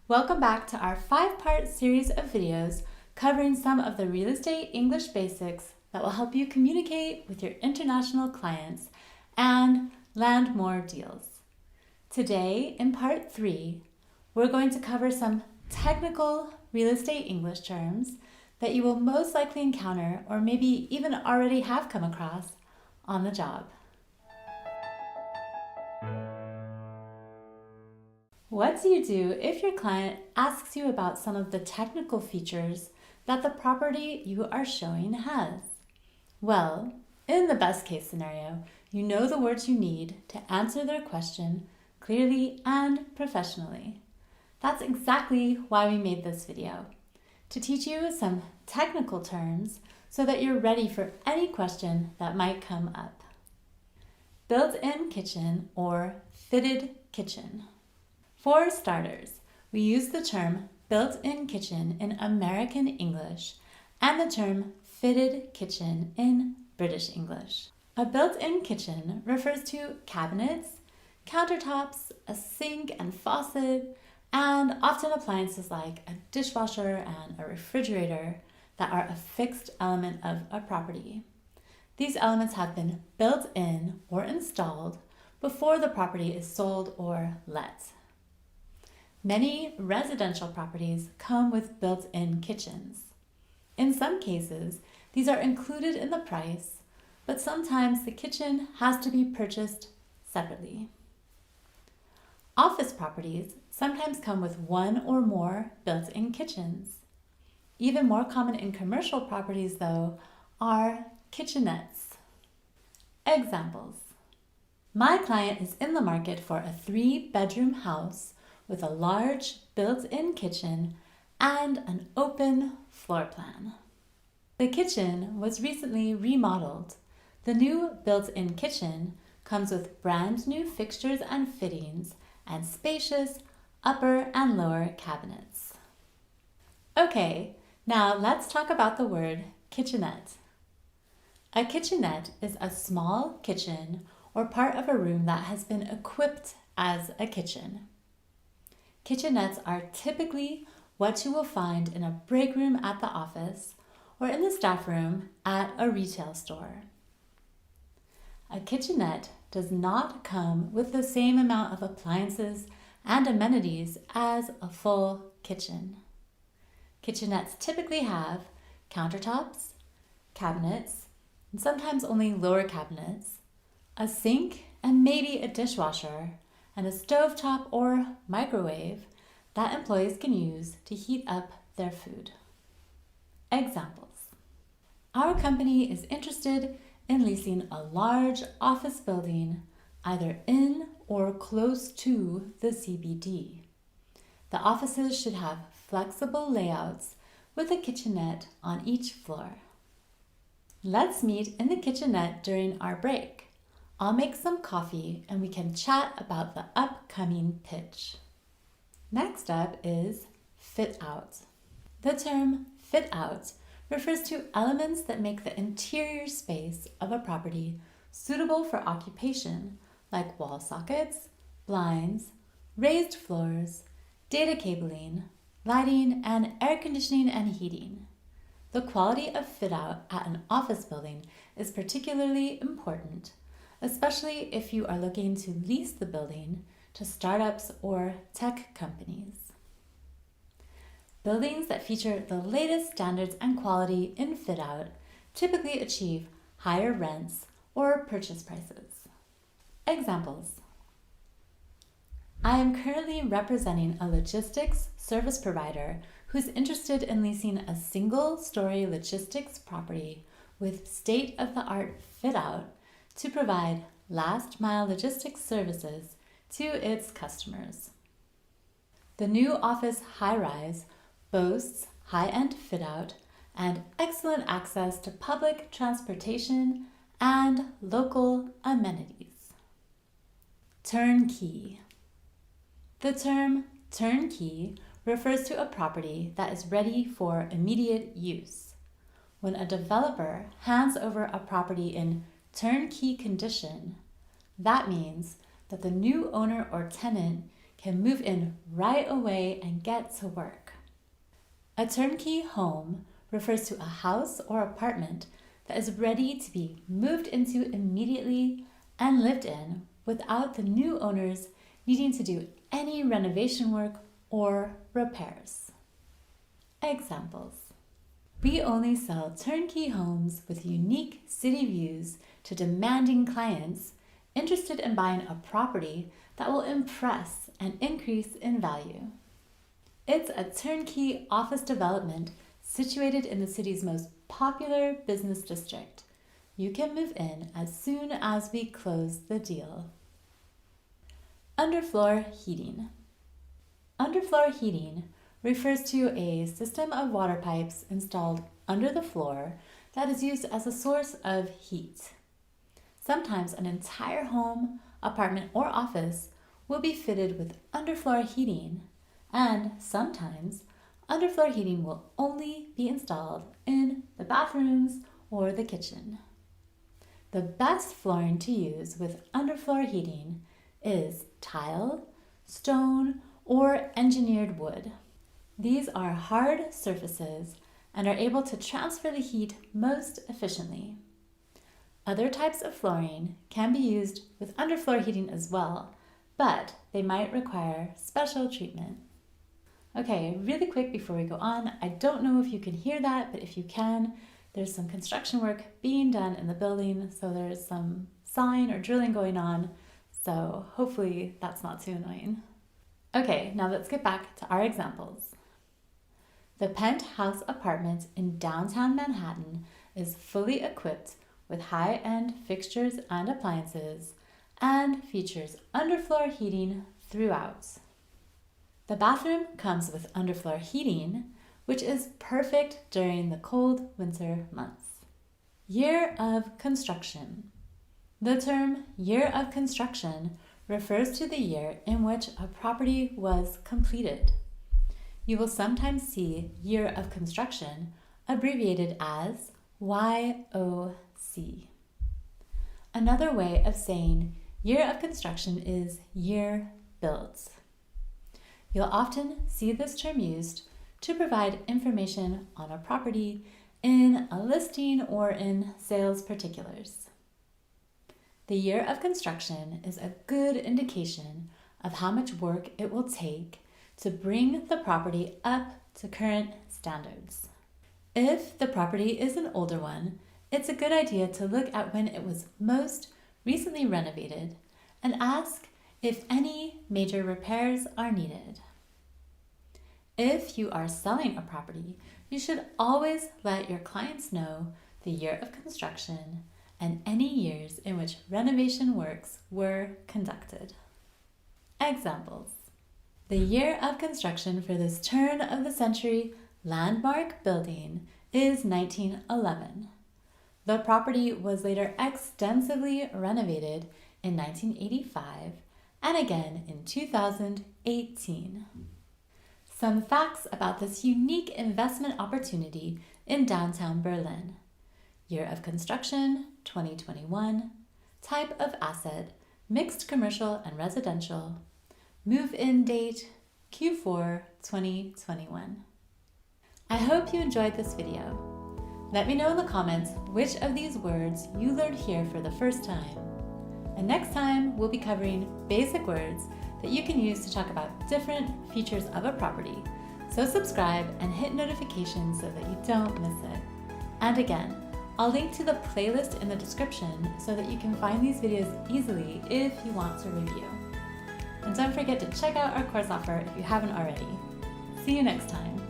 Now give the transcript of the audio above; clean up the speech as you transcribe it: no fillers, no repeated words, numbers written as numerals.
Welcome back to our 5-part series of videos covering some of the real estate English basics that will help you communicate with your international clients and land more deals. Today, in part 3, we're going to cover some technical real estate English terms that you will most likely encounter or maybe even already have come across on the job. What do you do if your client asks you about some of the technical features that the property you are showing has? Well, in the best case scenario, you know the words you need to answer their question clearly and professionally. That's exactly why we made this video, to teach you some technical terms so that you're ready for any question that might come up. Built-in kitchen or fitted kitchen. For starters, we use the term built-in kitchen in American English and the term fitted kitchen in British English. A built-in kitchen refers to cabinets, countertops, a sink and faucet, and often appliances like a dishwasher and a refrigerator that are a fixed element of a property. These elements have been built in or installed before the property is sold or let. Many residential properties come with built-in kitchens. In some cases, these are included in the price, but sometimes the kitchen has to be purchased separately. Office properties sometimes come with one or more built-in kitchens. Even more common in commercial properties, though, are kitchenettes. Examples. My client is in the market for a 3-bedroom house with a large built-in kitchen and an open floor plan. The kitchen was recently remodeled. The new built-in kitchen comes with brand new fixtures and fittings and spacious upper and lower cabinets. Okay, now let's talk about the word kitchenette. A kitchenette is a small kitchen or part of a room that has been equipped as a kitchen. Kitchenettes are typically what you will find in a break room at the office or in the staff room at a retail store. A kitchenette does not come with the same amount of appliances and amenities as a full kitchen. Kitchenettes typically have countertops, cabinets, and sometimes only lower cabinets, a sink and maybe a dishwasher, and a stovetop or microwave that employees can use to heat up their food. Examples. Our company is interested in leasing a large office building either in or close to the CBD. The offices should have flexible layouts with a kitchenette on each floor. Let's meet in the kitchenette during our break. I'll make some coffee and we can chat about the upcoming pitch. Next up is fit out. The term fit out refers to elements that make the interior space of a property suitable for occupation, like wall sockets, blinds, raised floors, data cabling, lighting, and air conditioning and heating. The quality of fit out at an office building is particularly important, especially if you are looking to lease the building to startups or tech companies. Buildings that feature the latest standards and quality in fit-out typically achieve higher rents or purchase prices. Examples. I am currently representing a logistics service provider who's interested in leasing a single-story logistics property with state-of-the-art fit-out to provide last-mile logistics services to its customers. The new office high-rise boasts high-end fit-out and excellent access to public transportation and local amenities. Turnkey. The term turnkey refers to a property that is ready for immediate use. When a developer hands over a property in turnkey condition, that means that the new owner or tenant can move in right away and get to work. A turnkey home refers to a house or apartment that is ready to be moved into immediately and lived in without the new owners needing to do any renovation work or repairs. Examples. We only sell turnkey homes with unique city views to demanding clients interested in buying a property that will impress and increase in value. It's a turnkey office development situated in the city's most popular business district. You can move in as soon as we close the deal. Underfloor heating. Underfloor heating refers to a system of water pipes installed under the floor that is used as a source of heat. Sometimes an entire home, apartment, or office will be fitted with underfloor heating, and sometimes underfloor heating will only be installed in the bathrooms or the kitchen. The best flooring to use with underfloor heating is tile, stone, or engineered wood. These are hard surfaces and are able to transfer the heat most efficiently. Other types of flooring can be used with underfloor heating as well, but they might require special treatment. Okay, really quick before we go on, I don't know if you can hear that, but if you can, there's some construction work being done in the building, so there's some sawing or drilling going on, so hopefully that's not too annoying. Okay, now let's get back to our examples. The penthouse apartment in downtown Manhattan is fully equipped with high-end fixtures and appliances and features underfloor heating throughout. The bathroom comes with underfloor heating, which is perfect during the cold winter months. Year of construction. The term year of construction refers to the year in which a property was completed. You will sometimes see year of construction abbreviated as YOC. Another way of saying year of construction is year built. You'll often see this term used to provide information on a property in a listing or in sales particulars. The year of construction is a good indication of how much work it will take to bring the property up to current standards. If the property is an older one, it's a good idea to look at when it was most recently renovated and ask if any major repairs are needed. If you are selling a property, you should always let your clients know the year of construction and any years in which renovation works were conducted. Examples. The year of construction for this turn of the century landmark building is 1911. The property was later extensively renovated in 1985 and again in 2018. Some facts about this unique investment opportunity in downtown Berlin. Year of construction, 2021. Type of asset, mixed commercial and residential. Move-in date, Q4 2021. I hope you enjoyed this video. Let me know in the comments which of these words you learned here for the first time. And next time, we'll be covering basic words that you can use to talk about different features of a property. So subscribe and hit notifications so that you don't miss it. And again, I'll link to the playlist in the description so that you can find these videos easily if you want to review. And don't forget to check out our course offer if you haven't already. See you next time.